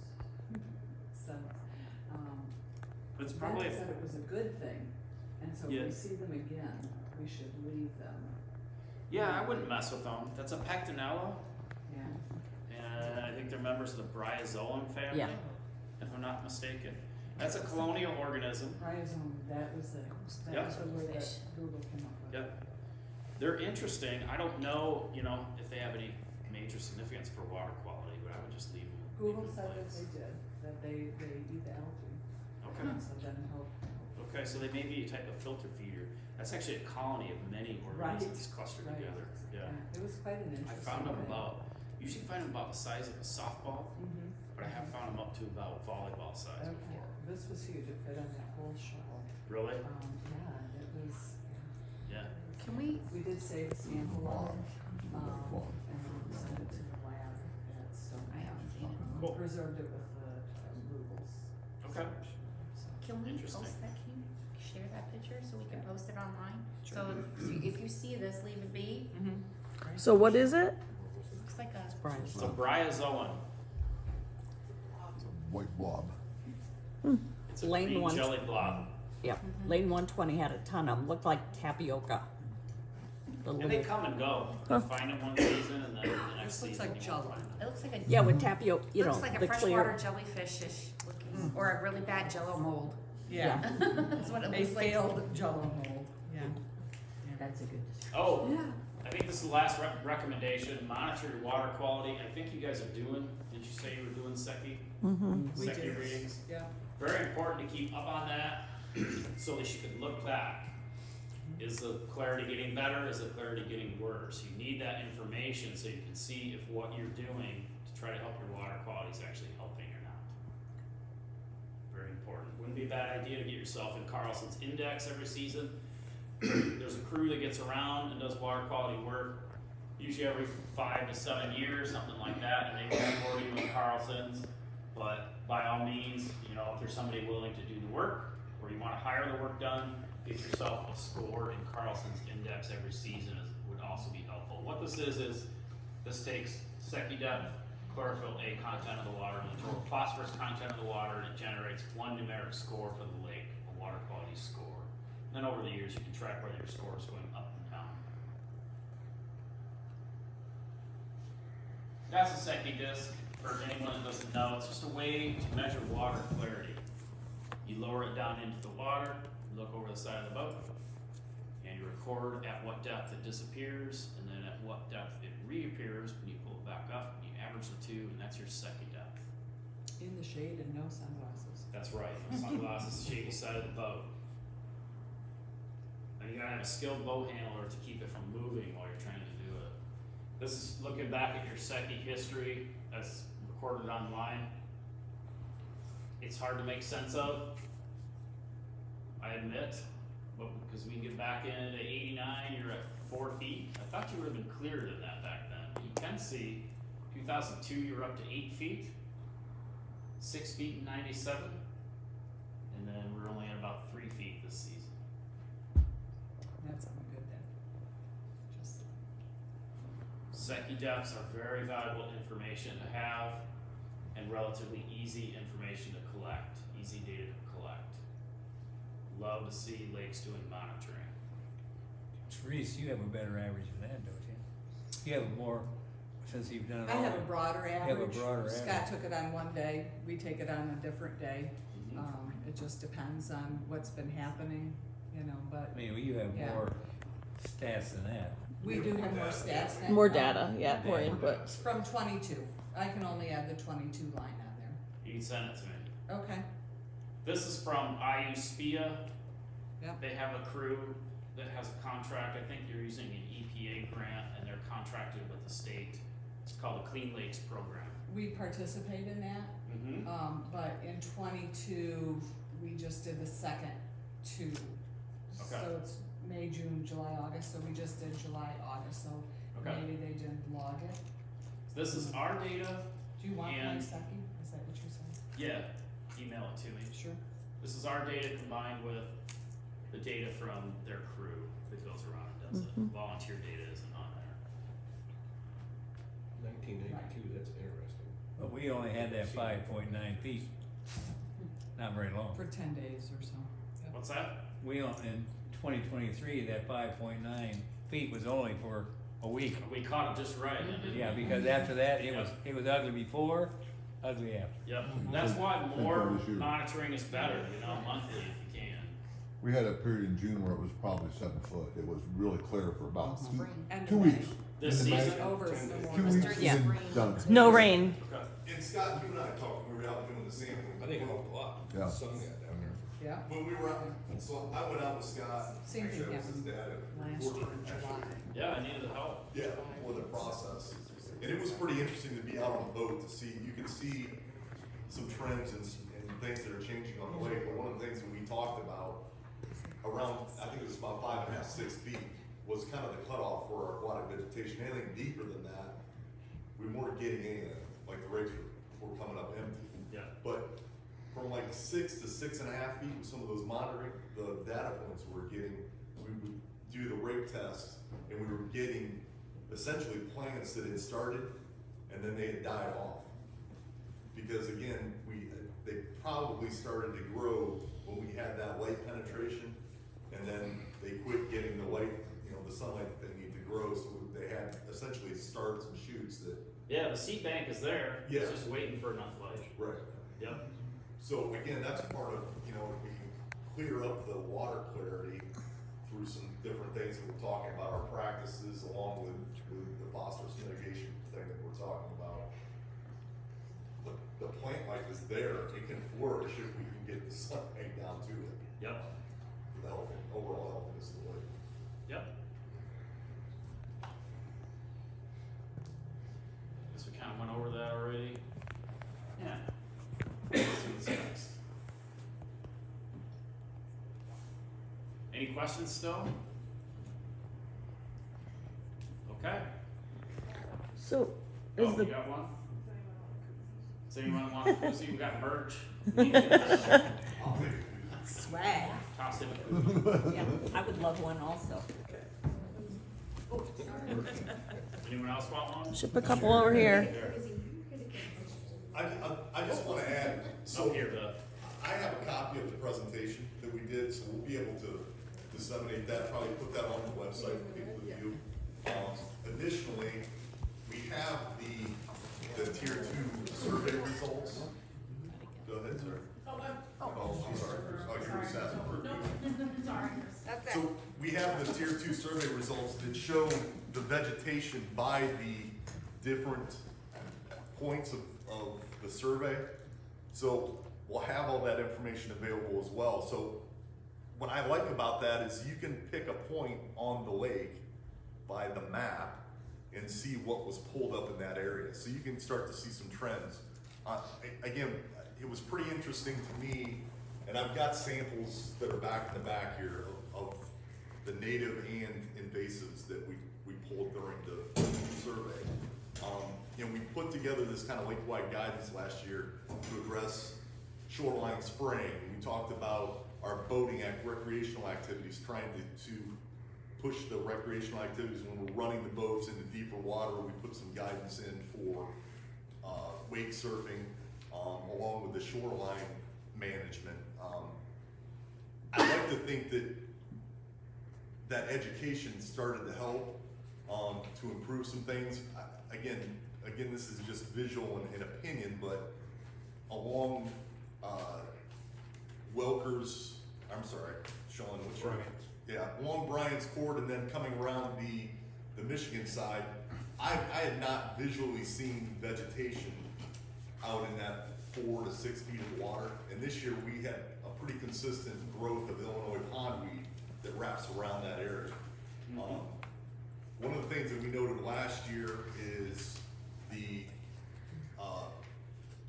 So, it's that probably, said it was a good thing. And so if Yeah. we see them again, we should leave them. yeah, I wouldn't mess with them. That's a Pectinella, Yeah. and I think they're members of the Bryozoan family, Yeah. if I'm not mistaken. That's a colonial organism. Rhizome, that was the word that Google came up with. Yep. They're interesting. I don't know, if they have any major significance for water quality, but I would just leave them. Google said that they did, that they eat the algae. Okay. So then help. Okay, so they may be a type of filter feeder. That's actually a colony of many organisms clustered Right. together. Yeah. It was quite an interesting. I found them thing. usually find them about the size of a softball, Mhm. but I have found them up to about volleyball size Okay, before. this was huge, it fit on that whole shell. Really? Yeah, it was, Yeah. Can we, we did save a sample of it, and sent it to the lab at Stone. I haven't seen it. Cool. Preserved it with the rubles. Okay. can we Interesting. post that, can you share that picture so we can post it online? So if you see this, leave it be. So what is it? Looks like a, It's a Bryozoan. White blob. It's a Lane green one. jelly blob. Yep. Lane 120 had a ton of them. Looked like tapioca. The And they little, come and go. You find it one season and then the next This looks season like you won't jello. find it. it looks like a. yeah, with tapioca, Looks like a the freshwater clear. jellyfish-ish looking, or a really bad jello mold. Yeah. That's what it A looks like. failed jello mold, yeah. That's a good. Oh, Yeah. I think this is the last recommendation. Monitor your water quality. I think you guys are doing, did you say you were doing SECI? We SECI did. readings? Yeah. Very important to keep up on that so that you can look back. Is the clarity getting better? Is the clarity getting worse? You need that information so you can see if what you're doing to try to help your water quality is actually helping or not. Very important. Wouldn't be a bad idea to get yourself in Carlson's index every season. There's a crew that gets around and does water quality work, usually every 5 to 7 years, something like that, and they report you with Carlson's. But by all means, if there's somebody willing to do the work, or you want to hire the work done, get yourself a score in Carlson's index every season would also be helpful. What this is this takes SECI depth, chlorophyll A content of the water, and the total phosphorus content of the water, and it generates one numeric score for the lake, a water quality score. Then over the years, you can track whether your score is going up and down. That's a SECI disc. For anyone that doesn't know, it's just a way to measure water clarity. You lower it down into the water, you look over the side of the boat, and you record at what depth it disappears, and then at what depth it reappears when you pull it back up, and you average the two, and that's your SECI depth. In the shade and no sunglasses. That's right, sunglasses, shady side of the boat. And you gotta have a skilled boat handler to keep it from moving while you're trying to do it. This is looking back at your SECI history that's recorded online. It's hard to make sense of, I admit, but because we get back into 89, you're at 4 feet. I thought you would have been clearer than that back then. But you can see 2002 you were up to 8 feet, 6 feet in 97, and then we're only at about 3 feet this season. That's on a good day. Just. SECI depths are very valuable information to have. and relatively easy information to collect, easy data to collect. Love to see lakes doing monitoring. Therese, you have a better average than that, don't you? You have more, since you've done it I all. have a broader have a average. broader Scott average. took it on one day, we take it on a different day. Mhm. It just depends on what's been happening, you know, but I mean, you have Yeah. more stats than that. we do have more stats now. More data, yeah, more inputs. From 22, I can only add the 22 line on there. You can send it to me. Okay, This is from IU SPIA. Yep. They have a crew that has a contract. I think you're using an EPA grant and they're contracted with the state. It's called the Clean Lakes Program. we participate in that, Mm-hmm. but in 22, we just did the second two. Okay. So it's May, June, July, August, so we just did July, August, so Okay. maybe they didn't log it. This is our data. Do you want my And- second? Is that what you're saying? Yeah, email it to me. Sure. This is our data combined with the data from their crew that goes around and does it. Volunteer data isn't on there. 1992, that's interesting. But we only had that 5.9 feet, not very long. For 10 days or so. Yep. What's that? We, in 2023, that 5.9 feet was only for a week. We caught it just right. didn't we? Yeah, because after that, it was ugly before, ugly after. Yep, that's why more this year. monitoring is better, monthly if you can. We had a period in June where it was probably 7 foot. It was really clear for about And 2 May. weeks. This In the May, season? Over 2 Memorial weeks Day. and Yeah. then done. No rain. Okay. And Scott, you and I talked, we were out doing the sampling. I think it helped a lot. Yeah. Sun got down there. Yeah, When we were out, so I went out with Scott. Same thing Actually, I was his dad. last year in July. Yeah, I needed the help. Yeah, before the process. And it was pretty interesting to be out on the boat to see, you could see some trends and things that are changing on the lake. But one of the things that we talked about around, I think it was about 5.5, 6 feet, was kind of the cutoff for our aquatic vegetation. Anything deeper than that, we weren't getting anything. Like the rakes were coming up empty. Yeah. But from like 6 to 6.5 feet with some of those monitoring, the data points we were getting, we would do the rake test and we were getting essentially plants that had started and then they had died off. Because again, they probably started to grow when we had that light penetration and then they quit getting the light, the sunlight that they need to grow. So they had essentially starts and shoots that. Yeah, the seed bank is there. Yeah. It's just waiting for enough light. Right. Yep. So again, that's part of, if we can clear up the water clarity through some different things that we're talking about, our practices along with the phosphorus mitigation thing that we're talking about. The plant life is there, it can flourish if we can get the sunlight down to it Yep. for the health, overall healthiness of the lake. Yep. Guess we kind of went over that already. Yeah. Let's see what's next. Any questions still? Okay. So, Oh, is you the got one? Does anyone want a koozie? We got merch. I'll take it. Swag. Toss him a koozie. Yeah, I would love one also. Anyone else want one? ship a couple over here? Here. I just wanna add, so. Up here, Beth. I have a copy of the presentation that we did, so we'll be able to disseminate that, probably put that on the website for people to view. Additionally, we have the tier 2 survey results. Go ahead, sir. Oh, I'm sorry. Oh, you're just asking for it. Sorry. That's it. So we have the tier 2 survey results that show the vegetation by the different points of the survey. So we'll have all that information available as well. So what I like about that is you can pick a point on the lake by the map and see what was pulled up in that area. So you can start to see some trends. Again, it was pretty interesting to me, and I've got samples that are back in the back here of the native and invasives that we pulled during the survey. And we put together this kind of lake-wide guidance last year to address shoreline spraying. We talked about our boating recreational activities, trying to push the recreational activities when we're running the boats into deeper water. We put some guidance in for wake surfing. along with the shoreline management. I'd like to think that education started to help, to improve some things. Again, this is just visual and opinion, but along, Sean, what's your name? Yeah, along Bryant's Court and then coming around the Michigan side, I had not visually seen vegetation out in that 4 to 6 feet of water. And this year we had a pretty consistent growth of Illinois pondweed that wraps around that area. One of the things that we noted last year is the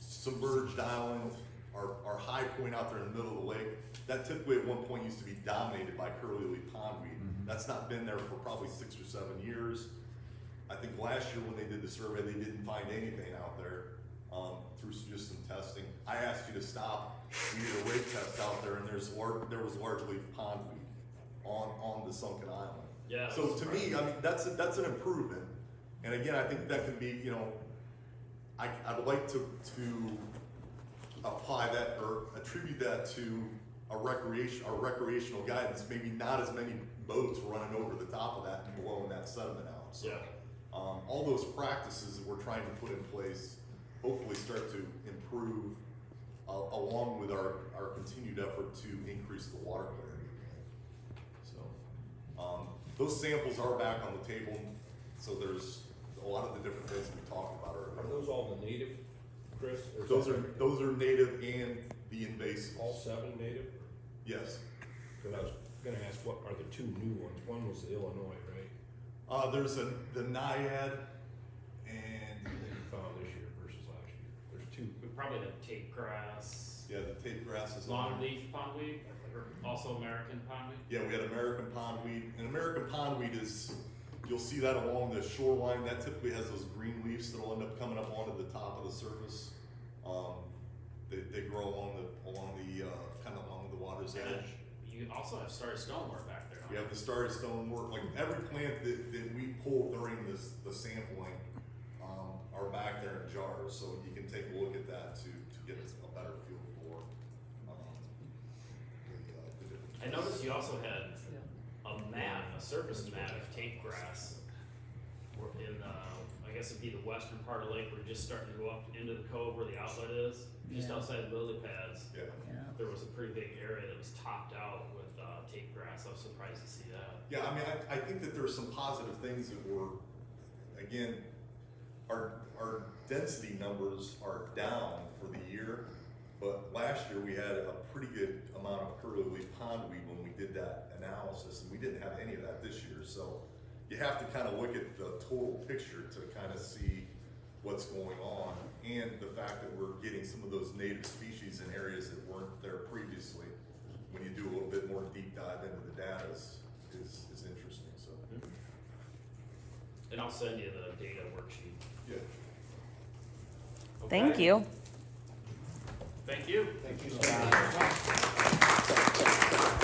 submerged island, our high point out there in the middle of the lake. That typically at one point used to be dominated by curly-leaf pondweed. That's not been there for probably 6 or 7 years. I think last year when they did the survey, they didn't find anything out there through just some testing. I asked you to stop. We did a rake test out there, and there was large-leaf pondweed on the sunken island. Yeah. So to me, I mean, that's an improvement. And again, I think that can be, I'd like to apply that or attribute that to our recreational guidance. Maybe not as many boats running over the top of that and blowing that sediment out. So, Yeah. all those practices that we're trying to put in place hopefully start to improve along with our continued effort to increase the water clarity. So, those samples are back on the table. So there's a lot of the different things we talked about Are earlier. those all the native, Chris? Or is Those that- are native and the invasive. all 7 native? Yes. Cause I was gonna ask, what are the 2 new ones? One was the Illinois, right? There's the naiad and That you found this year versus last year. There's 2. We probably have tape grass, yeah, the tape grass is on. longleaf pondweed, or also American pondweed. Yeah, we had American pondweed, and American pondweed is, you'll see that along the shoreline. That typically has those green leaves that'll end up coming up onto the top of the surface. They grow along the kind of along the water's And edge. you also have starry stonework back there. Don't We have the starry stone work, like every plant that we pull during the sampling, are back there in jars, so you can take a look at that to get a better feel for, the different. I noticed you also had a surface mat of tape grass in, I guess it'd be the western part of the lake. We're just starting to go up into the cove where the outlet is, just Yeah. outside lily pads. Yeah. Yeah. There was a pretty big area that was topped out with tape grass. I was surprised to see that. Yeah, I mean, I think that there's some positive things that were, again, our density numbers are down for the year, but last year we had a pretty good amount of curly-leaf pondweed when we did that analysis, and we didn't have any of that this year. So you have to kind of look at the total picture to kind of see what's going on, and the fact that we're getting some of those native species in areas that weren't there previously. When you do a little bit more deep dive into the data is interesting. So And I'll send you the data worksheet. yeah. Thank Okay? you. Thank you. Thank you so much.